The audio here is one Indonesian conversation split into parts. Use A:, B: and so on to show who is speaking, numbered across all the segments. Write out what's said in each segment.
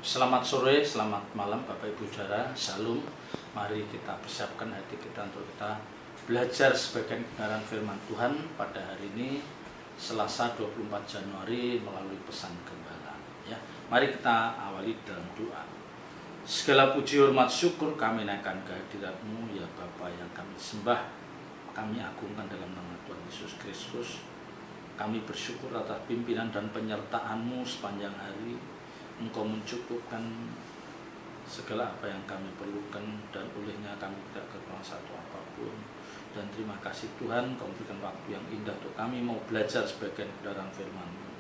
A: Selamat sore, selamat malam Bapak Ibu Saudara, Shalom. Mari kita persiapkan hati kita untuk kita belajar sebagian kebenaran firman Tuhan pada hari ini Selasa 24 Januari melalui pesan gembala. Ya, mari kita awali dalam doa. Segala puji, hormat, syukur kami naikkan kehadirat-Mu ya Bapa yang kami sembah, kami agungkan dalam nama Tuhan Yesus Kristus. Kami bersyukur atas pimpinan dan penyertaan-Mu sepanjang hari. Engkau mencukupkan segala apa yang kami perlukan dan olehnya kami tidak kekurangan satu apapun. Dan terima kasih Tuhan, Kau memberikan waktu yang indah untuk kami mau belajar sebagian kebenaran firman-Mu.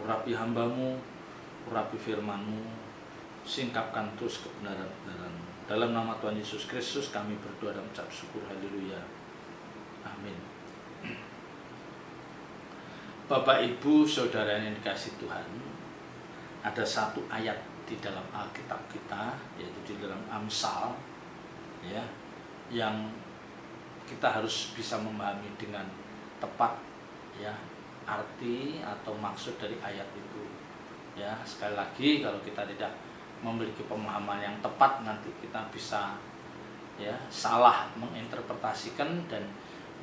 A: Urapi hamba-Mu, urapi firman-Mu, singkapkan terus kebenaran-kebenaran-Mu. Dalam nama Tuhan Yesus Kristus kami berdoa dan ucap syukur, haleluya, amin. Bapak Ibu Saudara yang dikasihi Tuhan, ada satu ayat di dalam Alkitab kita, yaitu di dalam Amsal, ya, yang kita harus bisa memahami dengan tepat, ya, arti atau maksud dari ayat itu. Ya, sekali lagi kalau kita tidak memiliki pemahaman yang tepat, nanti kita bisa, ya, salah menginterpretasikan dan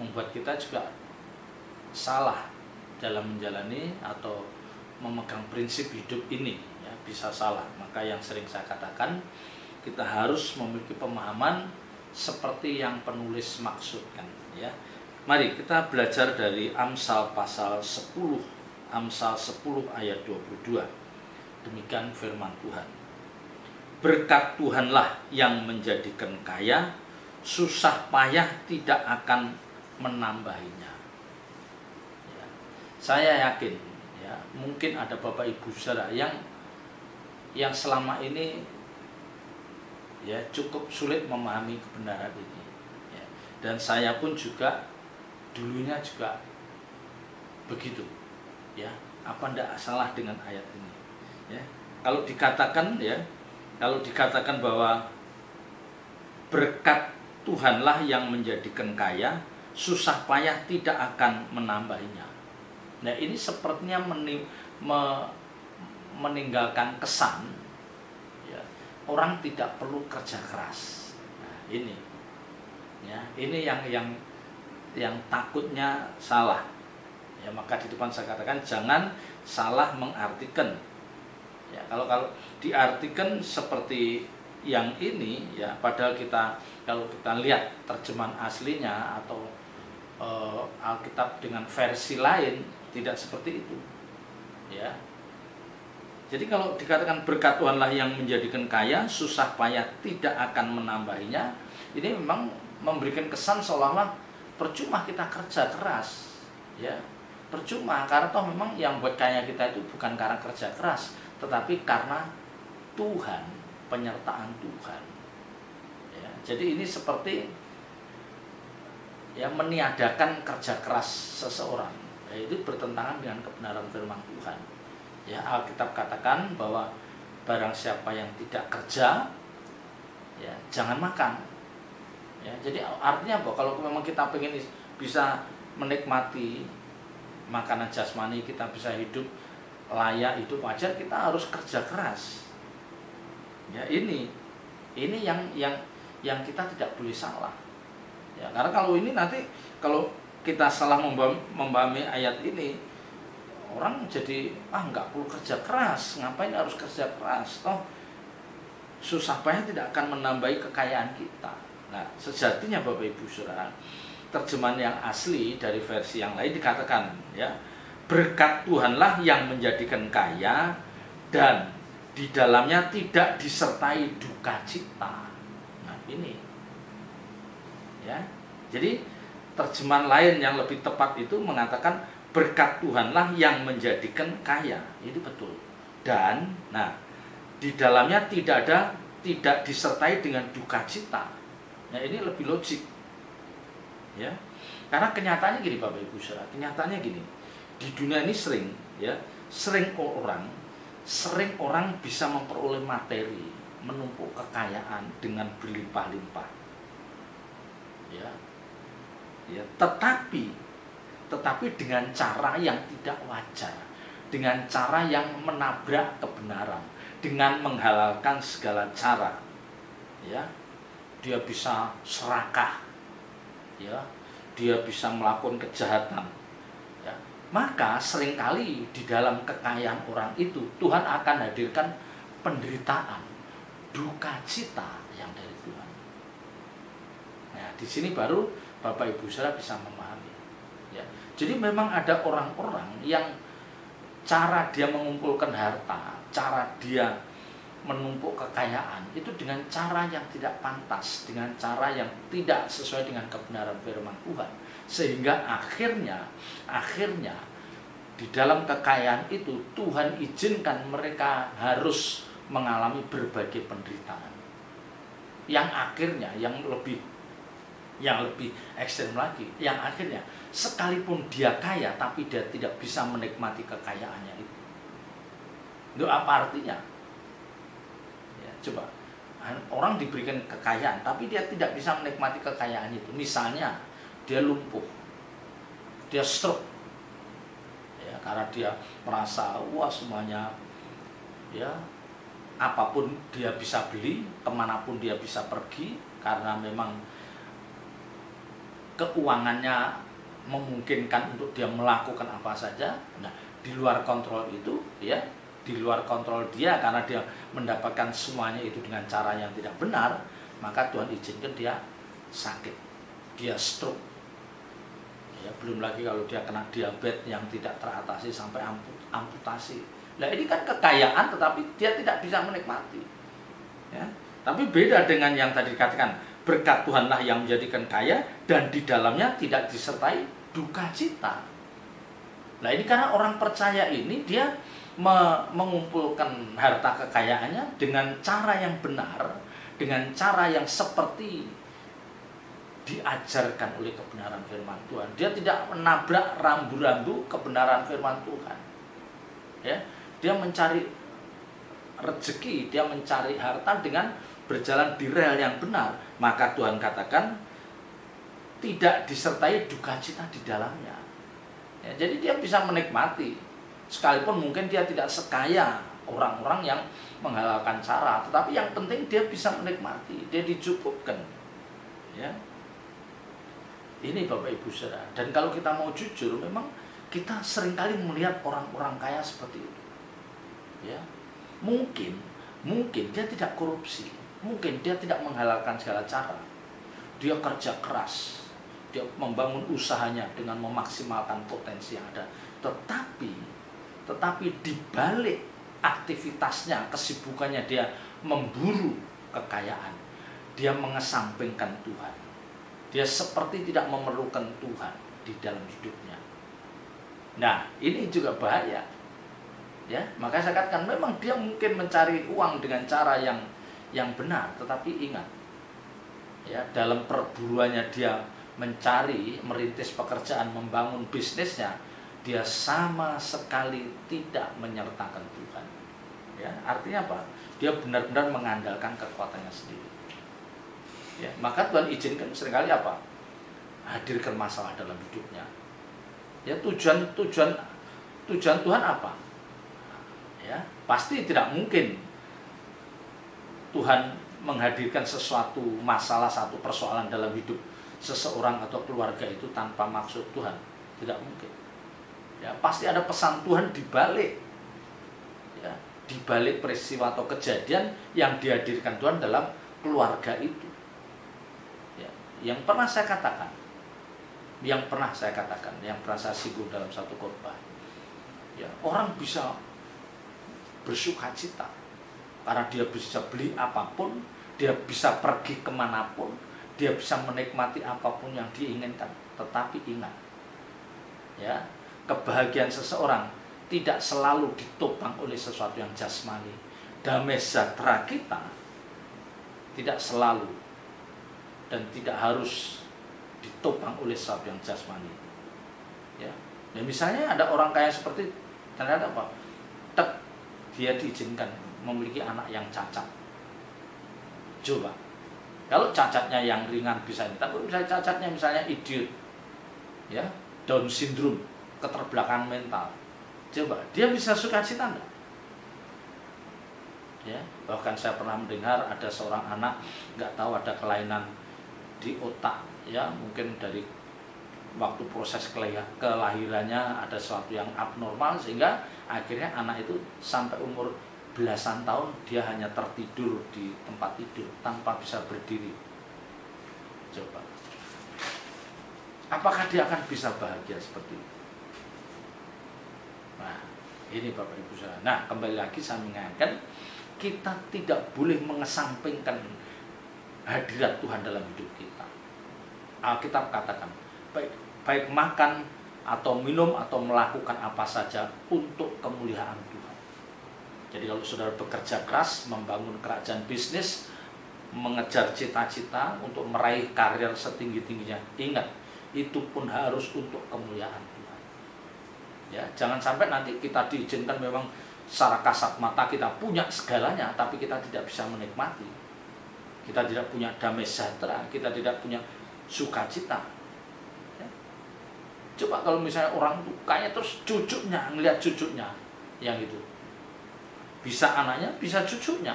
A: membuat kita juga salah dalam menjalani atau memegang prinsip hidup ini, ya, bisa salah. Maka yang sering saya katakan, kita harus memiliki pemahaman seperti yang penulis maksudkan, ya. Mari kita belajar dari Amsal pasal 10, Amsal 10 ayat 22. Demikian firman Tuhan. Berkat Tuhanlah yang menjadikan kaya, susah payah tidak akan menambahinya. Ya. Saya yakin, ya, mungkin ada Bapak Ibu Saudara yang selama ini, ya, cukup sulit memahami kebenaran ini, ya. Dan saya pun juga dulunya juga begitu, ya. Apa ndak salah dengan ayat ini, ya? Kalau dikatakan bahwa berkat Tuhanlah yang menjadikan kaya, susah payah tidak akan menambahinya. Nah, ini sepertinya meninggalkan kesan, ya, orang tidak perlu kerja keras. Nah, ini, ya, ini yang takutnya salah. Ya, maka di depan saya katakan jangan salah mengartikan. Ya, kalau diartikan seperti yang ini, ya, padahal kalau kita lihat terjemahan aslinya atau Alkitab dengan versi lain tidak seperti itu, ya. Jadi kalau dikatakan berkat Tuhanlah yang menjadikan kaya, susah payah tidak akan menambahinya, ini memang memberikan kesan seolah-olah percuma kita kerja keras, ya, percuma, karena toh memang yang buat kaya kita itu bukan karena kerja keras, tetapi karena Tuhan, penyertaan Tuhan, ya. Jadi ini seperti, ya, meniadakan kerja keras seseorang, itu bertentangan dengan kebenaran firman Tuhan. Ya, Alkitab katakan bahwa barang siapa yang tidak kerja, ya, jangan makan. Ya, jadi artinya apa? Kalau memang kita pengen bisa menikmati makanan jasmani, kita bisa hidup layak, hidup wajar, kita harus kerja keras. Ya, ini yang kita tidak boleh salah. Ya, karena kalau ini nanti kalau kita salah memahami ayat ini, orang jadi nggak perlu kerja keras, ngapain harus kerja keras? Toh susah payah tidak akan menambahi kekayaan kita. Nah, sejatinya Bapak Ibu Saudara, terjemahan yang asli dari versi yang lain dikatakan, ya, berkat Tuhanlah yang menjadikan kaya dan di dalamnya tidak disertai duka cita. Nah, ini, ya. Jadi terjemahan lain yang lebih tepat itu mengatakan berkat Tuhanlah yang menjadikan kaya. Itu betul. Dan nah, di dalamnya tidak disertai dengan duka cita. Nah, ini lebih logik. Ya. Karena kenyataannya gini Bapak Ibu Saudara, kenyataannya gini. Di dunia ini sering orang bisa memperoleh materi, menumpuk kekayaan dengan berlimpah-limpah. Ya. Ya, tetapi dengan cara yang tidak wajar, dengan cara yang menabrak kebenaran, dengan menghalalkan segala cara, ya, dia bisa serakah, ya, dia bisa melakukan kejahatan, ya, maka seringkali di dalam kekayaan orang itu Tuhan akan hadirkan penderitaan, duka cita yang dari Tuhan. Nah, di sini baru Bapak Ibu Saudara bisa memahami, ya. Jadi memang ada orang-orang yang cara dia mengumpulkan harta, cara dia menumpuk kekayaan itu dengan cara yang tidak pantas, dengan cara yang tidak sesuai dengan kebenaran firman Tuhan, sehingga akhirnya di dalam kekayaan itu Tuhan izinkan mereka harus mengalami berbagai penderitaan, yang akhirnya yang lebih ekstrem lagi, yang akhirnya sekalipun dia kaya tapi dia tidak bisa menikmati kekayaannya itu. Itu apa artinya? Ya, coba, orang diberikan kekayaan tapi dia tidak bisa menikmati kekayaan itu. Misalnya dia lumpuh, dia stroke, ya, karena dia merasa wah semuanya, ya, apapun dia bisa beli, kemanapun dia bisa pergi, karena memang keuangannya memungkinkan untuk dia melakukan apa saja. Nah, di luar kontrol itu, ya, di luar kontrol dia karena dia mendapatkan semuanya itu dengan cara yang tidak benar, maka Tuhan izinkan dia sakit, dia stroke. Ya, belum lagi kalau dia kena diabetes yang tidak teratasi sampai amputasi. Nah, ini kan kekayaan tetapi dia tidak bisa menikmati. Ya. Tapi beda dengan yang tadi dikatakan, berkat Tuhanlah yang menjadikan kaya dan di dalamnya tidak disertai duka cita. Nah, ini karena orang percaya ini dia mengumpulkan harta kekayaannya dengan cara yang benar, dengan cara yang seperti diajarkan oleh kebenaran firman Tuhan. Dia tidak menabrak rambu-rambu kebenaran firman Tuhan. Ya, dia mencari rezeki, dia mencari harta dengan berjalan di rel yang benar, maka Tuhan katakan tidak disertai duka cita di dalamnya. Ya, jadi dia bisa menikmati, sekalipun mungkin dia tidak sekaya orang-orang yang menghalalkan cara, tetapi yang penting dia bisa menikmati, dia dicukupkan. Ya, ini Bapak Ibu Saudara. Dan kalau kita mau jujur, memang kita seringkali melihat orang-orang kaya seperti itu. Ya, mungkin dia tidak korupsi, mungkin dia tidak menghalalkan segala cara, dia kerja keras, dia membangun usahanya dengan memaksimalkan potensi yang ada, tetapi di balik aktivitasnya, kesibukannya dia memburu kekayaan, dia mengesampingkan Tuhan, dia seperti tidak memerlukan Tuhan di dalam hidupnya. Nah, ini juga bahaya. Ya, maka saya katakan memang dia mungkin mencari uang dengan cara yang benar, tetapi ingat, ya, dalam perburuannya dia mencari, merintis pekerjaan, membangun bisnisnya, dia sama sekali tidak menyertakan Tuhan. Ya, artinya apa? Dia benar-benar mengandalkan kekuatannya sendiri. Ya, maka Tuhan izinkan seringkali apa? Hadirkan masalah dalam hidupnya. Ya, tujuan Tuhan apa? Ya, pasti tidak mungkin Tuhan menghadirkan sesuatu masalah, satu persoalan dalam hidup seseorang atau keluarga itu tanpa maksud Tuhan. Tidak mungkin. Ya, pasti ada pesan Tuhan di balik, ya, di balik peristiwa atau kejadian yang dihadirkan Tuhan dalam keluarga itu. Ya, yang pernah saya katakan, yang pernah saya singgung dalam satu khotbah. Ya, orang bisa bersuka cita karena dia bisa beli apapun, dia bisa pergi kemanapun, dia bisa menikmati apapun yang diinginkan. Tetapi ingat, ya, kebahagiaan seseorang tidak selalu ditopang oleh sesuatu yang jasmani. Damai sejahtera kita tidak selalu dan tidak harus ditopang oleh sesuatu yang jasmani. Ya, dan misalnya ada orang kaya seperti ternyata apa? Dia diizinkan memiliki anak yang cacat. Coba, kalau cacatnya yang ringan bisa ini, tapi misalnya cacatnya misalnya idiot, ya, Down syndrome, keterbelakangan mental, coba dia bisa sukacita enggak? Ya, bahkan saya pernah mendengar ada seorang anak nggak tahu ada kelainan di otak, ya mungkin dari waktu proses kelahirannya ada sesuatu yang abnormal sehingga akhirnya anak itu sampai umur belasan tahun dia hanya tertidur di tempat tidur tanpa bisa berdiri. Coba, apakah dia akan bisa bahagia seperti itu? Nah, ini Bapak Ibu saudara. Nah, kembali lagi saya mengingatkan, kita tidak boleh mengesampingkan hadirat Tuhan dalam hidup kita. Alkitab katakan, baik makan atau minum atau melakukan apa saja untuk kemuliaan Tuhan. Jadi kalau saudara bekerja keras, membangun kerajaan bisnis, mengejar cita-cita untuk meraih karir setinggi-tingginya, ingat, itu pun harus untuk kemuliaan Tuhan. Ya, jangan sampai nanti kita diizinkan memang secara kasat mata kita punya segalanya, tapi kita tidak bisa menikmati. Kita tidak punya damai sejahtera, kita tidak punya sukacita. Ya. Coba kalau misalnya orang itu kaya terus cucunya, ngelihat cucunya yang itu, bisa anaknya, bisa cucunya,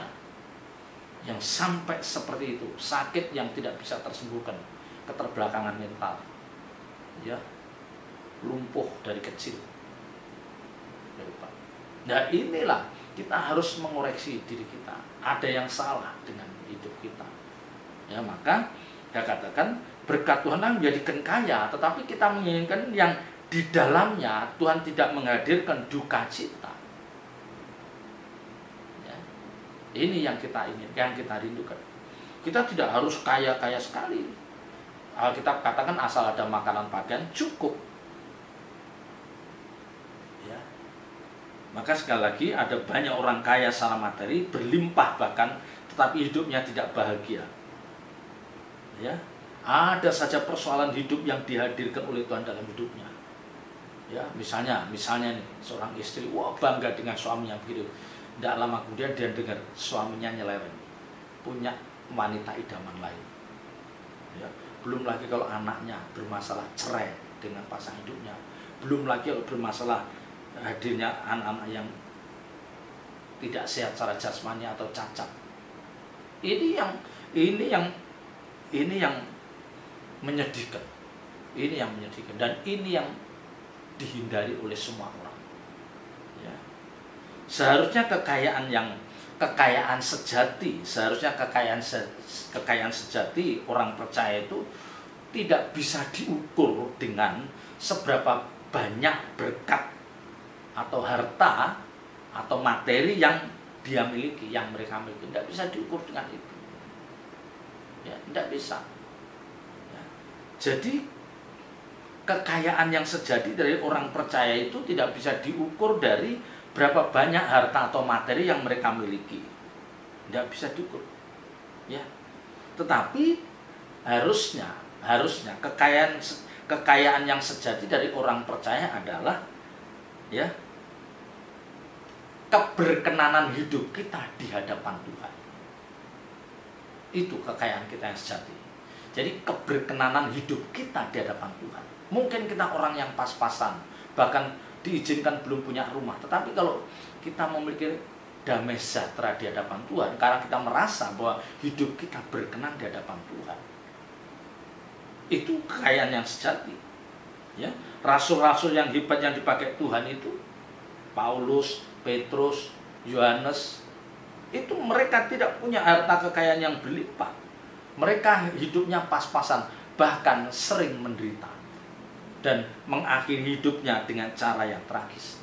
A: yang sampai seperti itu, sakit yang tidak bisa tersembuhkan, keterbelakangan mental, ya, lumpuh dari kecil. Nah inilah kita harus mengoreksi diri kita. Ada yang salah dengan hidup kita. Ya maka saya katakan berkat Tuhan menjadikan kaya, tetapi kita menginginkan yang di dalamnya Tuhan tidak menghadirkan duka cita. Ya. Ini yang kita ingin, yang kita rindukan. Kita tidak harus kaya-kaya sekali. Alkitab katakan asal ada makanan pakaian cukup. Maka sekali lagi ada banyak orang kaya secara materi, berlimpah bahkan, tetapi hidupnya tidak bahagia. Ya, ada saja persoalan hidup yang dihadirkan oleh Tuhan dalam hidupnya. Ya, misalnya nih seorang istri, wah bangga dengan suaminya begitu. Tidak lama kemudian dia dengar suaminya nyeleweng, punya wanita idaman lain. Ya, belum lagi kalau anaknya bermasalah cerai dengan pasangan hidupnya, belum lagi kalau bermasalah hadirnya anak-anak yang tidak sehat secara jasmani atau cacat. Ini yang menyedihkan. Ini yang menyedihkan dan ini yang dihindari oleh semua orang. Ya. Seharusnya kekayaan sejati orang percaya itu tidak bisa diukur dengan seberapa banyak berkat atau harta atau materi yang dia miliki, yang mereka miliki. Tidak bisa diukur dengan itu. Ya, tidak bisa. Ya. Jadi kekayaan yang sejati dari orang percaya itu tidak bisa diukur dari berapa banyak harta atau materi yang mereka miliki. Tidak bisa diukur. Ya. Tetapi harusnya kekayaan yang sejati dari orang percaya adalah ya keberkenanan hidup kita di hadapan Tuhan. Itu kekayaan kita yang sejati. Jadi keberkenanan hidup kita di hadapan Tuhan. Mungkin kita orang yang pas-pasan, bahkan diizinkan belum punya rumah, tetapi kalau kita memiliki damai sejahtera di hadapan Tuhan, karena kita merasa bahwa hidup kita berkenan di hadapan Tuhan, itu kekayaan yang sejati. Ya, rasul-rasul yang hebat yang dipakai Tuhan itu, Paulus, Petrus, Yohanes, itu mereka tidak punya harta kekayaan yang berlimpah. Mereka hidupnya pas-pasan, bahkan sering menderita dan mengakhiri hidupnya dengan cara yang tragis.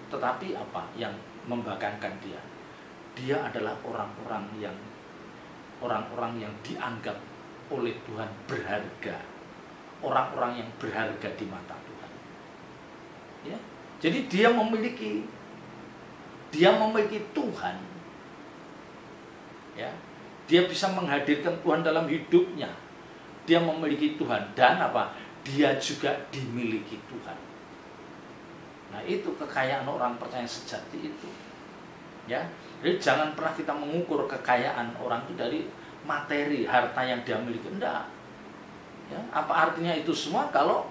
A: Tetapi apa yang membanggakan dia? Dia adalah orang-orang yang dianggap oleh Tuhan berharga, orang-orang yang berharga di mata Tuhan. Ya, jadi dia memiliki Tuhan. Ya, dia bisa menghadirkan Tuhan dalam hidupnya. Dia memiliki Tuhan dan apa? Dia juga dimiliki Tuhan. Nah, itu kekayaan orang percaya sejati itu. Ya, jadi jangan pernah kita mengukur kekayaan orang itu dari materi, harta yang dia miliki. Enggak. Ya, apa artinya itu semua kalau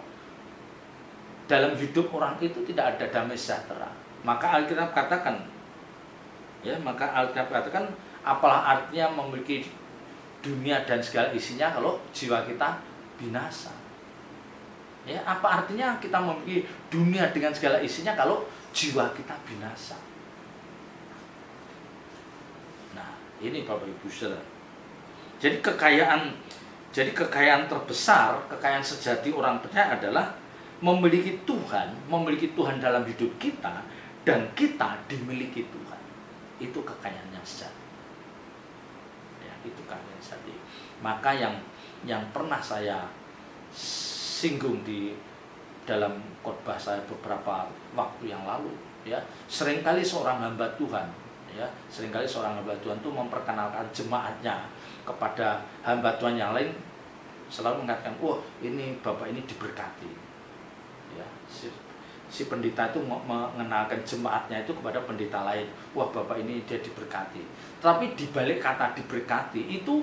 A: dalam hidup orang itu tidak ada damai sejahtera? Maka Alkitab katakan Ya, maka Alkitab katakan apalah artinya memiliki dunia dan segala isinya kalau jiwa kita binasa. Ya, apa artinya kita memiliki dunia dengan segala isinya kalau jiwa kita binasa? Nah, ini Bapak Ibu Saudara. Jadi kekayaan terbesar, kekayaan sejati orang percaya adalah memiliki Tuhan dalam hidup kita, dan kita dimiliki Tuhan. Itu kekayaan yang sejati. Ya, itu kekayaan sejati. Maka yang pernah saya singgung di dalam khotbah saya beberapa waktu yang lalu, ya, seringkali seorang hamba Tuhan itu memperkenalkan jemaatnya kepada hamba Tuhan yang lain, selalu mengatakan, "Wah, ini Bapak ini diberkati." Ya, si pendeta itu mengenalkan jemaatnya itu kepada pendeta lain, "Wah, Bapak ini dia diberkati." Tapi di balik kata diberkati itu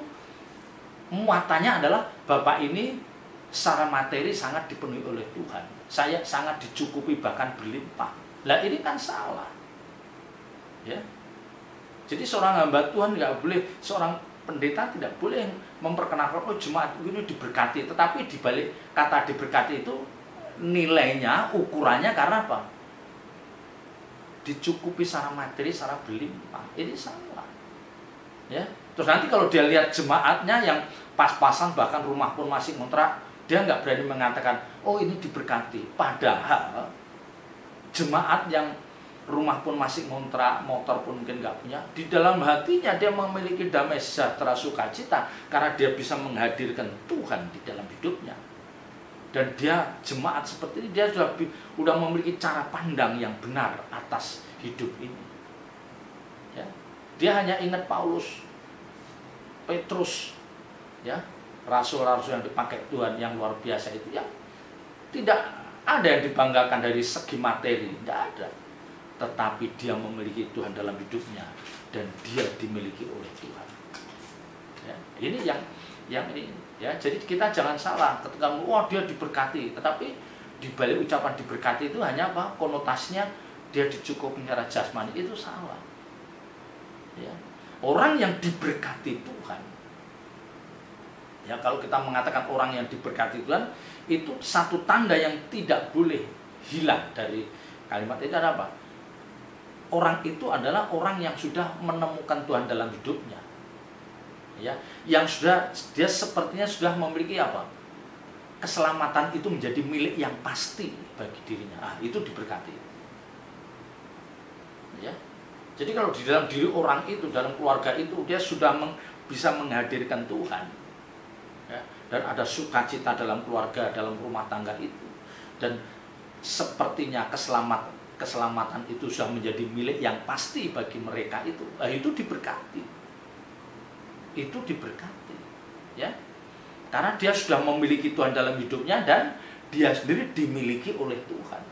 A: muatannya adalah Bapak ini secara materi sangat dipenuhi oleh Tuhan. Saya sangat dicukupi bahkan berlimpah. Lah ini kan salah. Ya. Jadi seorang hamba Tuhan nggak boleh, seorang pendeta tidak boleh memperkenalkan, "Oh, jemaat ini diberkati." Tetapi di balik kata diberkati itu nilainya, ukurannya karena apa? Dicukupi secara materi, secara berlimpah. Ini salah. Ya. Terus nanti kalau dia lihat jemaatnya yang pas-pasan, bahkan rumah pun masih ngontrak, dia nggak berani mengatakan, "Oh, ini diberkati." Padahal jemaat yang rumah pun masih ngontrak, motor pun mungkin nggak punya, di dalam hatinya dia memiliki damai sejahtera sukacita karena dia bisa menghadirkan Tuhan di dalam hidupnya. Dan dia jemaat seperti ini, dia sudah memiliki cara pandang yang benar atas hidup ini. Ya. Dia hanya ingat Paulus, Petrus, ya, rasul-rasul yang dipakai Tuhan yang luar biasa itu, yang tidak ada yang dibanggakan dari segi materi, tidak ada. Tetapi dia memiliki Tuhan dalam hidupnya dan dia dimiliki oleh Tuhan. Ya, ini yang ini, ya. Jadi kita jangan salah ketika wah dia diberkati, tetapi di balik ucapan diberkati itu hanya apa? Konotasinya dia dicukupi secara jasmani, itu salah. Ya. Orang yang diberkati Tuhan, ya, kalau kita mengatakan orang yang diberkati Tuhan, itu satu tanda yang tidak boleh hilang dari kalimat itu adalah apa? Orang itu adalah orang yang sudah menemukan Tuhan dalam hidupnya. Ya, yang dia sepertinya sudah memiliki apa? Keselamatan itu menjadi milik yang pasti bagi dirinya. Ah, itu diberkati. Ya. Jadi kalau di dalam diri orang itu, dalam keluarga itu, dia sudah bisa menghadirkan Tuhan. Ya, dan ada sukacita dalam keluarga, dalam rumah tangga itu, dan sepertinya keselamatan itu sudah menjadi milik yang pasti bagi mereka itu. Nah, itu diberkati. Itu diberkati, ya, karena dia sudah memiliki Tuhan dalam hidupnya dan dia sendiri dimiliki oleh Tuhan.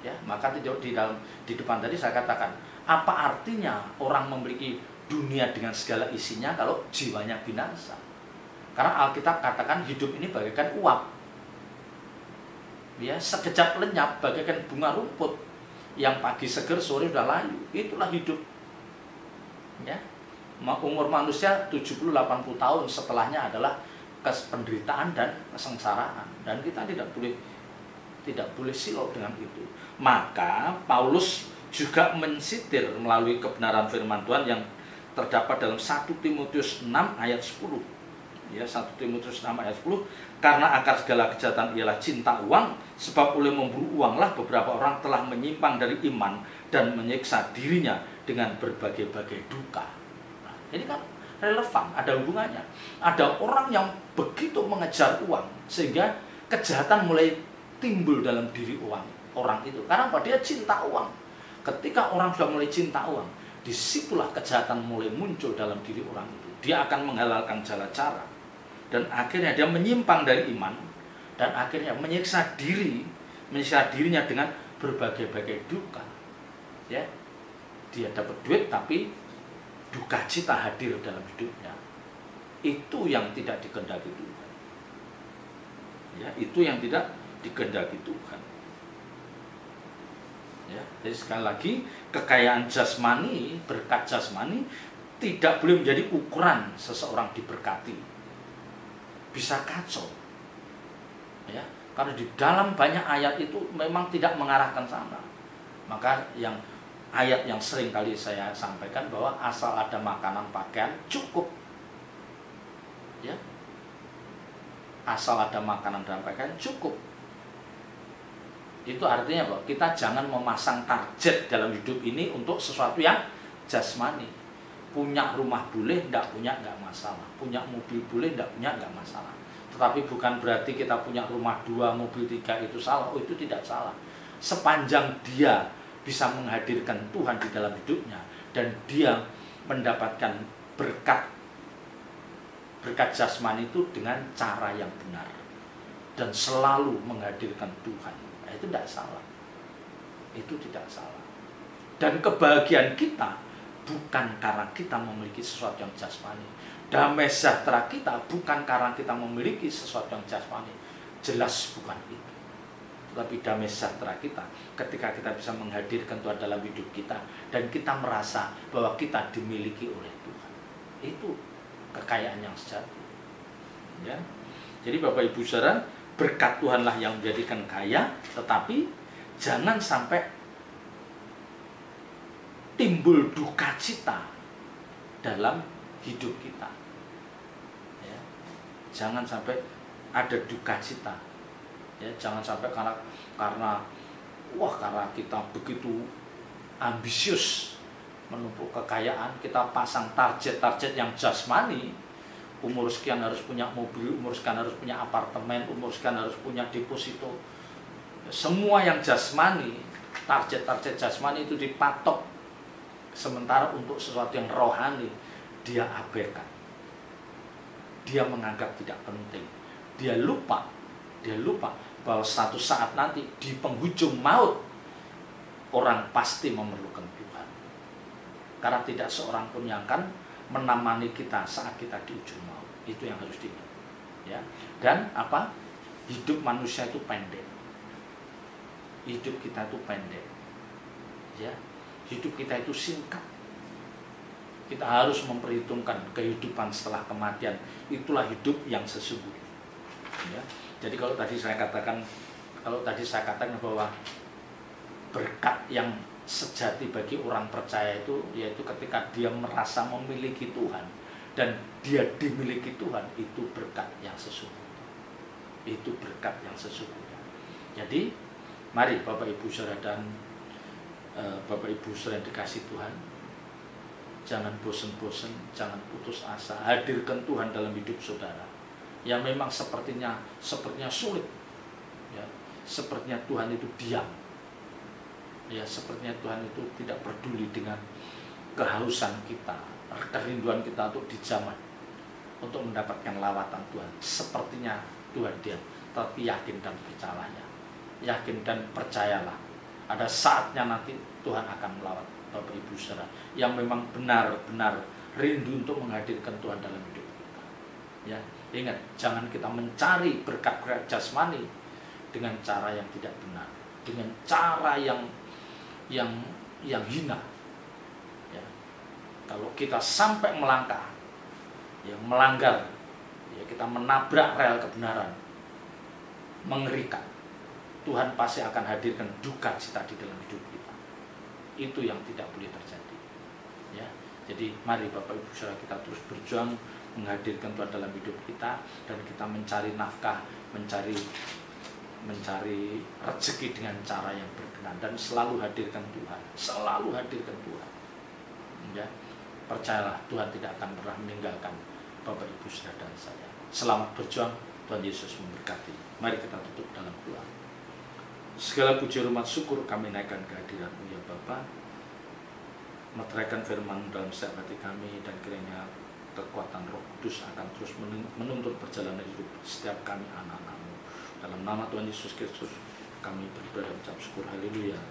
A: Ya, maka di depan tadi saya katakan, apa artinya orang memiliki dunia dengan segala isinya kalau jiwanya binasa? Karena Alkitab katakan hidup ini bagaikan uap. Ya, sekejap lenyap bagaikan bunga rumput yang pagi seger, sore sudah layu. Itulah hidup. Ya. Umur manusia 70-80 tahun, setelahnya adalah penderitaan dan kesengsaraan. Dan kita tidak boleh silau dengan itu. Maka Paulus juga mensitir melalui kebenaran firman Tuhan yang terdapat dalam 1 Timotius 6 ayat 10. Ya, 1 Timotius 6 ayat 10, karena akar segala kejahatan ialah cinta uang, sebab oleh memburu uanglah beberapa orang telah menyimpang dari iman dan menyiksa dirinya dengan berbagai-bagai duka. Nah, ini kan relevan, ada hubungannya. Ada orang yang begitu mengejar uang sehingga kejahatan mulai timbul dalam diri orang itu. Karena apa? Dia cinta uang. Ketika orang sudah mulai cinta uang, disitulah kejahatan mulai muncul dalam diri orang itu. Dia akan menghalalkan segala cara, dan akhirnya dia menyimpang dari iman, dan akhirnya menyiksa dirinya dengan berbagai-bagai duka. Ya, dia dapat duit tapi duka cita hadir dalam hidupnya. Itu yang tidak dikehendaki Tuhan. Ya, itu yang tidak dikehendaki Tuhan. Ya, jadi sekali lagi kekayaan jasmani, berkat jasmani tidak boleh menjadi ukuran seseorang diberkati. Bisa kacau. Ya, karena di dalam banyak ayat itu memang tidak mengarahkan sana. Maka yang ayat yang sering kali saya sampaikan bahwa asal ada makanan pakaian cukup. Ya. Asal ada makanan dan pakaian cukup. Itu artinya bahwa kita jangan memasang target dalam hidup ini untuk sesuatu yang jasmani. Punya rumah boleh, enggak punya enggak masalah. Punya mobil boleh, enggak punya enggak masalah. Tetapi bukan berarti kita punya rumah 2, mobil 3 itu salah. Oh, itu tidak salah. Sepanjang dia bisa menghadirkan Tuhan di dalam hidupnya dan dia mendapatkan berkat jasmani itu dengan cara yang benar dan selalu menghadirkan Tuhan. Itu tidak salah. Itu tidak salah. Dan kebahagiaan kita bukan karena kita memiliki sesuatu yang jasmani. Damai sejahtera kita bukan karena kita memiliki sesuatu yang jasmani. Jelas bukan itu. Tetapi damai sejahtera kita ketika kita bisa menghadirkan Tuhan dalam hidup kita dan kita merasa bahwa kita dimiliki oleh Tuhan. Itu kekayaan yang sejati. Ya. Jadi Bapak Ibu Saudara, berkat Tuhanlah yang menjadikan kaya, tetapi jangan sampai timbul duka cita dalam hidup kita. Ya. Jangan sampai ada duka cita. Ya, jangan sampai karena kita begitu ambisius menumpuk kekayaan, kita pasang target-target yang jasmani. Umur sekian harus punya mobil, umur sekian harus punya apartemen, umur sekian harus punya deposito. Semua yang jasmani, target-target jasmani itu dipatok. Sementara untuk sesuatu yang rohani, dia abaikan. Dia menganggap tidak penting. Dia lupa bahwa satu saat nanti di penghujung maut, orang pasti memerlukan Tuhan. Karena tidak seorang pun yang akan menemani kita saat kita di ujung maut. Itu yang harus diingat. Ya. Dan apa? Hidup manusia itu pendek. Hidup kita itu pendek. Ya. Hidup kita itu singkat. Kita harus memperhitungkan kehidupan setelah kematian. Itulah hidup yang sesungguhnya. Ya. Jadi kalau tadi saya katakan bahwa berkat yang sejati bagi orang percaya itu yaitu ketika dia merasa memiliki Tuhan dan dia dimiliki Tuhan, itu berkat yang sesungguhnya. Itu berkat yang sesungguhnya. Jadi mari Bapak Ibu Saudara dan Bapak Ibu Saudara yang dikasih Tuhan, jangan bosan-bosan, jangan putus asa. Hadirkan Tuhan dalam hidup saudara. Yang memang sepertinya sulit. Ya, sepertinya Tuhan itu diam. Ya, sepertinya Tuhan itu tidak peduli dengan kehausan kita, kerinduan kita untuk dijamah, untuk mendapatkan lawatan Tuhan. Sepertinya Tuhan diam, tapi yakin dan percayalah. Yakin dan percayalah. Ada saatnya nanti Tuhan akan melawat Bapak Ibu Saudara yang memang benar-benar rindu untuk menghadirkan Tuhan dalam hidup kita. Ya, ingat, jangan kita mencari berkat-berkat jasmani dengan cara yang tidak benar, dengan cara yang hina. Ya. Kalau kita sampai melangkah, ya, melanggar, ya, kita menabrak rel kebenaran, mengerikan. Tuhan pasti akan hadirkan duka cita di dalam hidup kita. Itu yang tidak boleh terjadi. Ya. Jadi mari Bapak Ibu Saudara kita terus berjuang menghadirkan Tuhan dalam hidup kita dan kita mencari nafkah, mencari rezeki dengan cara yang berkenan dan selalu hadirkan Tuhan, selalu hadirkan Tuhan. Ya. Percayalah Tuhan tidak akan pernah meninggalkan Bapak Ibu Saudara dan saya. Selamat berjuang, Tuhan Yesus memberkati. Mari kita tutup dalam doa. Segala puji hormat syukur kami naikkan kehadiran-Mu ya Bapa. Meteraikan firman dalam setiap hati kami dan kiranya kekuatan Roh Kudus akan terus menuntut perjalanan hidup setiap kami anak-anak-Mu. Dalam nama Tuhan Yesus Kristus kami berdoa dan ucap syukur. Haleluya.